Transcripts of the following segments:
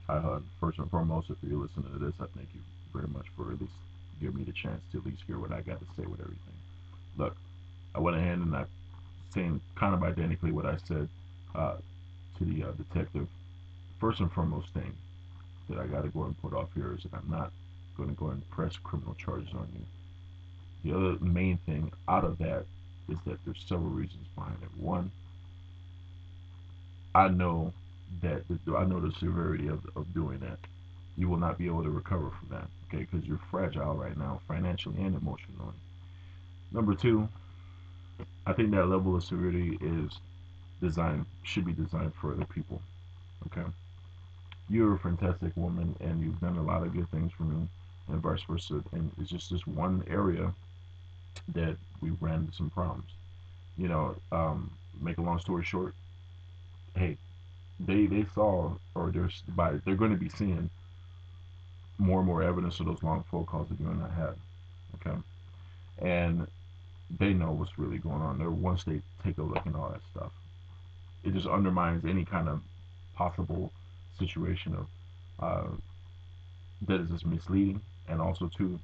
First and foremost, if you're listening to this, I thank you very much for at least giving me the chance to at least hear what I got to say with everything. Look, I went ahead and I saying kind of identically what I said uh, to the detective. First and foremost thing that I got to go and put off here is that I'm not going to go and press criminal charges on you. The other main thing out of that is that there's several reasons behind it. One, I know I know the severity of doing that. You will not be able to recover from that, okay? Because you're fragile right now, financially and emotionally. Number two, I think that level of severity is designed should be designed for other people, okay? You're a fantastic woman, and you've done a lot of good things for me, and vice versa. And it's just this one area that we ran into some problems. You know, make a long story short, hey, they saw or they're going to be seeing more and more evidence of those long phone calls that you and I had. Okay, and they know what's really going on there once they take a look and all that stuff. It just undermines any kind of possible situation of that is just misleading, and also to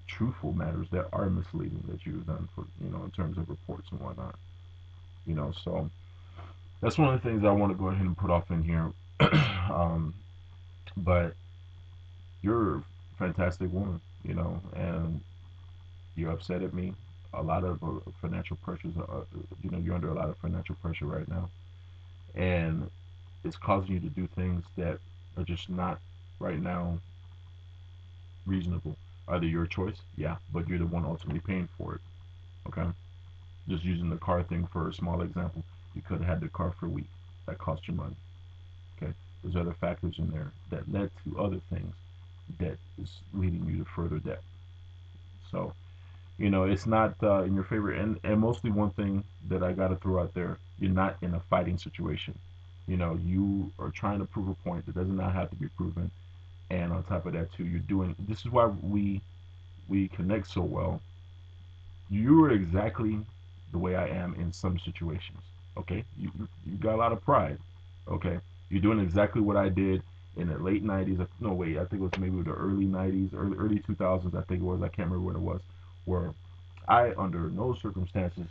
truthful matters that are misleading that you've done for in terms of reports and whatnot. So that's one of the things I want to go ahead and put off in here. um, but you're a fantastic woman, and you're upset at me. A lot of financial pressures. You're under a lot of financial pressure right now, and it's causing you to do things that are just not right now reasonable. Either your choice, yeah, but you're the one ultimately paying for it. Okay, just using the car thing for a small example, you could have had the car for a week. That cost you money. Okay, there's other factors in there that led to other things that is leading you to further debt. So it's not in your favor. And mostly one thing that I got to throw out there, you're not in a fighting situation. You are trying to prove a point that does not have to be proven. And on top of that, too, you're doing this is why we connect so well. You're exactly the way I am in some situations. Okay, you got a lot of pride. Okay, you're doing exactly what I did in the late '90s. No, wait, I think it was maybe the early '90s, early 2000s. I think it was. I can't remember when it was. Where I, under no circumstances,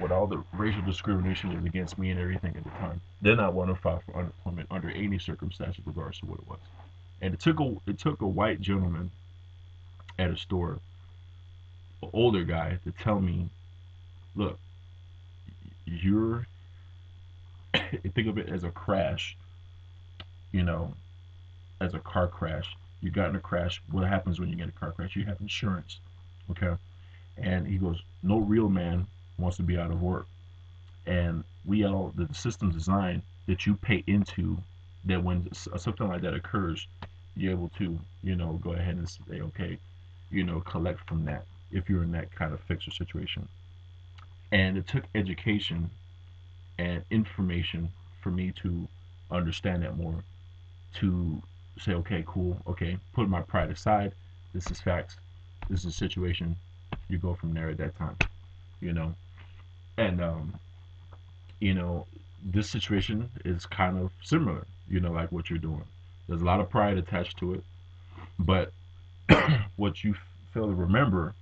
with all the racial discrimination was against me and everything at the time, did not want to file for unemployment under any circumstances, regardless of what it was. And it took a white gentleman at a store, an older guy, to tell me, look, you're think of it as a crash, you know, as a car crash. You got in a crash. What happens when you get a car crash? You have insurance, okay? And he goes, no real man wants to be out of work. And the system's designed that you pay into that when something like that occurs, you're able to, go ahead and say, okay, collect from that if you're in that kind of fixer situation. And it took education and information for me to understand that more, to say, okay, cool, okay, put my pride aside. This is facts. This is a situation. You go from there at that time, you know. And you know, this situation is kind of similar, like what you're doing. There's a lot of pride attached to it, but what you fail to remember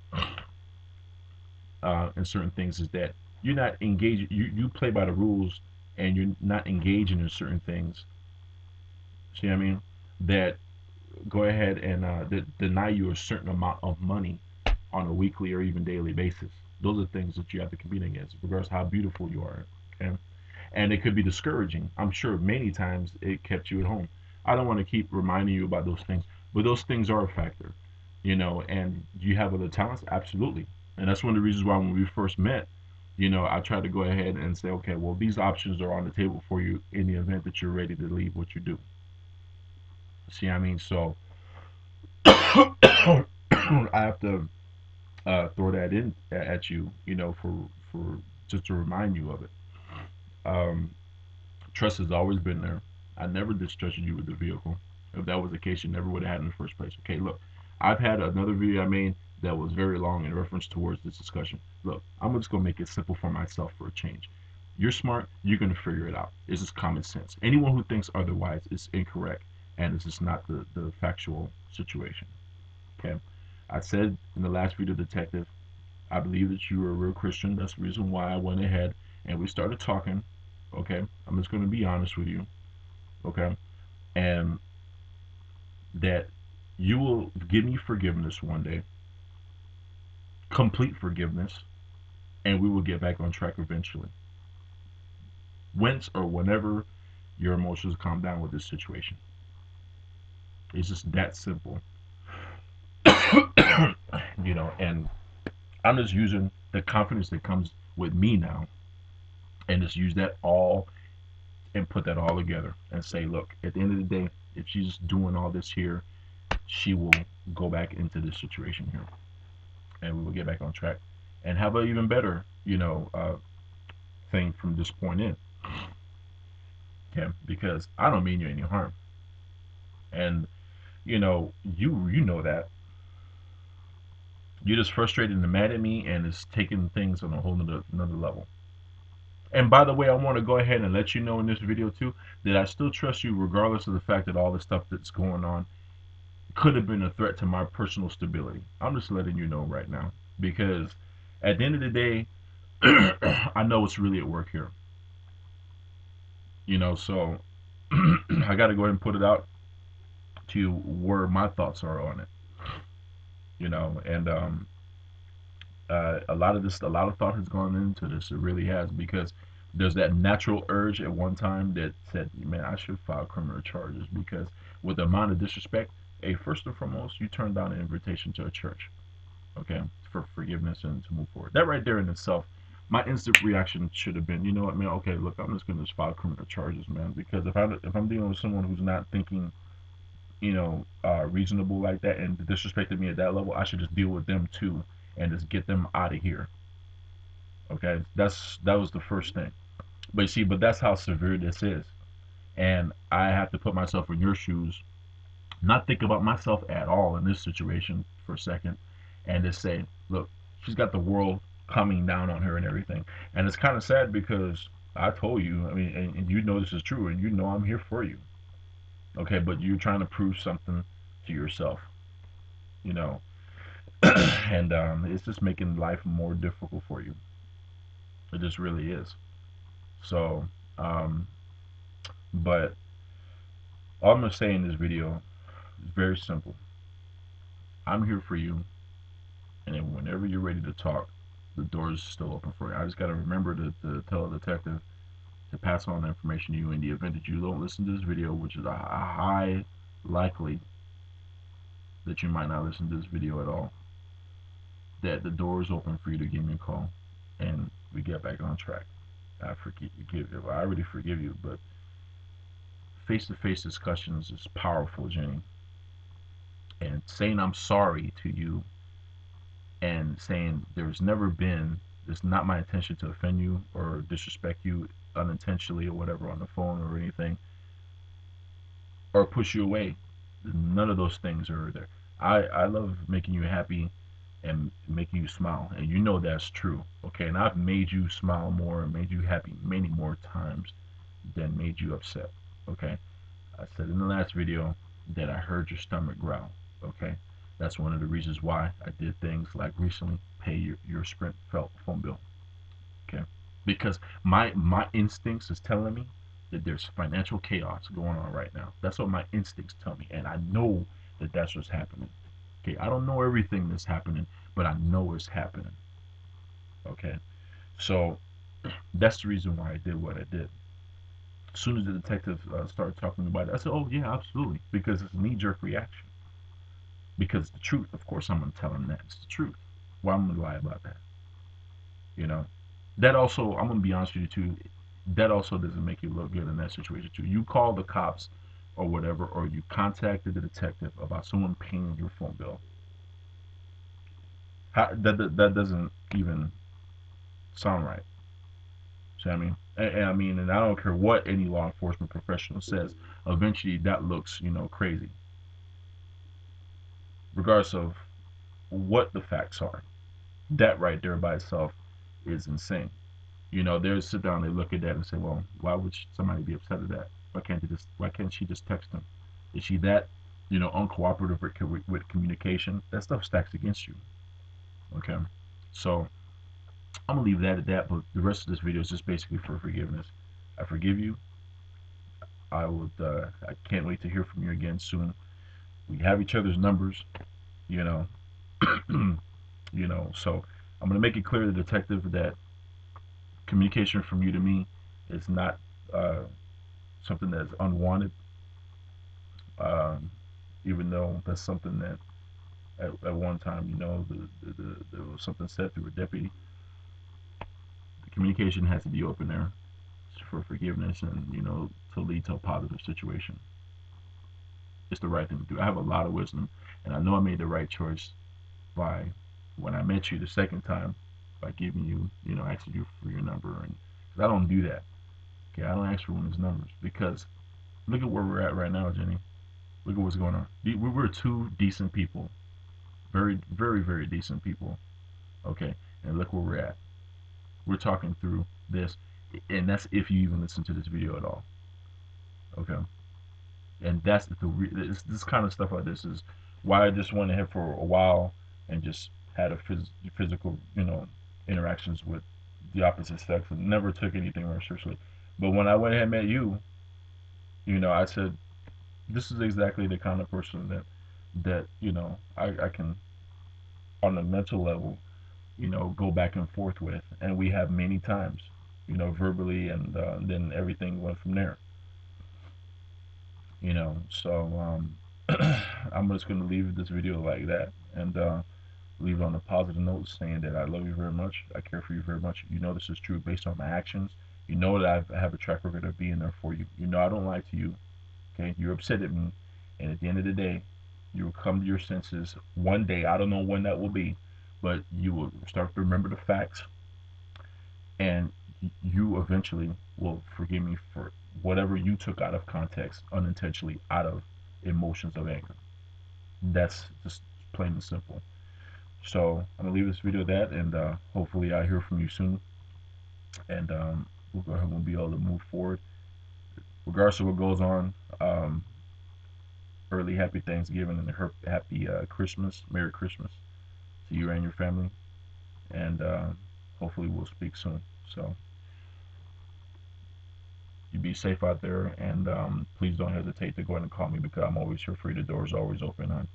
in certain things is that you're not engaged. You play by the rules, and you're not engaging in certain things. See what I mean? That go ahead and deny you a certain amount of money on a weekly or even daily basis. Those are things that you have to compete against, regardless of how beautiful you are. Okay, and it could be discouraging. I'm sure many times it kept you at home. I don't want to keep reminding you about those things, but those things are a factor. And you have other talents, absolutely. And that's one of the reasons why when we first met, I tried to go ahead and say, okay, well, these options are on the table for you in the event that you're ready to leave what you do. See what I mean? So I have to throw that in at you, for just to remind you of it. Um, Trust has always been there. I never distrusted you with the vehicle. If that was the case, you never would have had it in the first place. Okay, look, I've had another video I made that was very long in reference towards this discussion. Look, I'm just gonna make it simple for myself for a change. You're smart. You're gonna figure it out. It's just common sense. Anyone who thinks otherwise is incorrect. and it's just not the factual situation. Okay, I said in the last video, detective, I believe that you are a real Christian. That's the reason why I went ahead and we started talking. Okay, I'm just going to be honest with you. Okay, and that you will give me forgiveness one day, complete forgiveness, and we will get back on track eventually. Whence or whenever your emotions calm down with this situation. It's just that simple. And I'm just using the confidence that comes with me now and just use that all and put that all together and say, look, at the end of the day, if she's doing all this here, she will go back into this situation here and we will get back on track and have an even better, thing from this point in. Okay, because I don't mean you any harm. And you know that you're just frustrated and mad at me, and it's taking things on a whole another level. And by the way, I want to go ahead and let you know in this video too that I still trust you regardless of the fact that all the stuff that's going on could have been a threat to my personal stability. I'm just letting you know right now because at the end of the day, I know what's really at work here. So I got to go ahead and put it out to where my thoughts are on it. And a lot of thought has gone into this. It really has because there's that natural urge at one time that said, "Man, I should file criminal charges," because with the amount of disrespect, hey, first and foremost, you turned down an invitation to a church, okay, for forgiveness and to move forward. That right there in itself, my instant reaction should have been, you know what, man? Okay, look, I'm just gonna file criminal charges, man, because if I'm dealing with someone who's not thinking, reasonable like that and disrespected me at that level, I should just deal with them too and just get them out of here. Okay, that was the first thing. But you see, but that's how severe this is, and I have to put myself in your shoes, not think about myself at all in this situation for a second, and just say, look, she's got the world coming down on her and everything, and it's kind of sad because I told you, I mean, and you know this is true, and you know I'm here for you. Okay, but you're trying to prove something to yourself, you know, and it's just making life more difficult for you. It just really is. So, um, but all I'm gonna say in this video is very simple. I'm here for you, and then whenever you're ready to talk, the door is still open for you. I just gotta remember to tell a detective to pass on the information to you in the event that you don't listen to this video, which is a high likely that you might not listen to this video at all. That the door is open for you to give me a call, and we get back on track. I forgive you. I already forgive you, but face-to-face discussions is powerful, Jenny. And saying I'm sorry to you and saying there's never been, it's not my intention to offend you or disrespect you unintentionally or whatever on the phone or anything or push you away. None of those things are there. I love making you happy and making you smile, and you know that's true. Okay, and I've made you smile more and made you happy many more times than made you upset. Okay, I said in the last video that I heard your stomach growl. Okay, that's one of the reasons why I did things like recently pay your Sprint phone bill. Okay, because my instincts is telling me that there's financial chaos going on right now. That's what my instincts tell me, and I know that that's what's happening. Okay, I don't know everything that's happening, but I know it's happening. Okay, so that's the reason why I did what I did. As soon as the detective started talking about it, I said, "Oh yeah, absolutely," because it's a knee-jerk reaction. Because the truth, of course, I'm gonna tell him that it's the truth. Why I'm gonna lie about that? You know. That also, I'm gonna be honest with you too. That also doesn't make you look good in that situation too. You call the cops or whatever, or you contacted the detective about someone paying your phone bill. That doesn't even sound right. See what I mean? And I don't care what any law enforcement professional says. Eventually, that looks, crazy, regardless of what the facts are. That right there by itself is insane. They'll sit down, they look at that and say, well, why would somebody be upset at that? Why can't she just text him? Is she that, uncooperative with communication? That stuff stacks against you. Okay. So I'm gonna leave that at that. But the rest of this video is just basically for forgiveness. I forgive you. I would. I can't wait to hear from you again soon. We have each other's numbers. You know. So I'm gonna make it clear to the detective that communication from you to me is not uh, something that's unwanted. Um, Even though that's something that at one time, there was something said through a deputy. The communication has to be open there for forgiveness and to lead to a positive situation. It's the right thing to do. I have a lot of wisdom, and I know I made the right choice by when I met you the second time by giving you, asking you for your number, and cause I don't do that. Okay, I don't ask for women's numbers because look at where we're at right now, Jenny. Look at what's going on. We're two decent people, very, very, very decent people. Okay, and look where we're at. We're talking through this, and that's if you even listen to this video at all. Okay, and that's this kind of stuff like this is why I just went ahead for a while and just had a physical, interactions with the opposite sex and never took anything very seriously. But when I went ahead and met you, I said this is exactly the kind of person that I can on a mental level, go back and forth with, and we have many times, verbally, and then everything went from there. So I'm just going to leave this video like that and leave it on a positive note saying that I love you very much. I care for you very much. This is true based on my actions. That I have a track record of being there for you. I don't lie to you. Okay, you're upset at me, and at the end of the day, you will come to your senses one day. I don't know when that will be, but you will start to remember the facts, and you eventually will forgive me for whatever you took out of context unintentionally out of emotions of anger. That's just plain and simple. So I'm gonna leave this video at that, and hopefully I hear from you soon, and we'll go ahead and we'll be able to move forward, regardless of what goes on. Early happy Thanksgiving and a happy Christmas, Merry Christmas to you and your family, and hopefully we'll speak soon. So you be safe out there, and please don't hesitate to go ahead and call me because I'm always here for you. The door is always open, hon.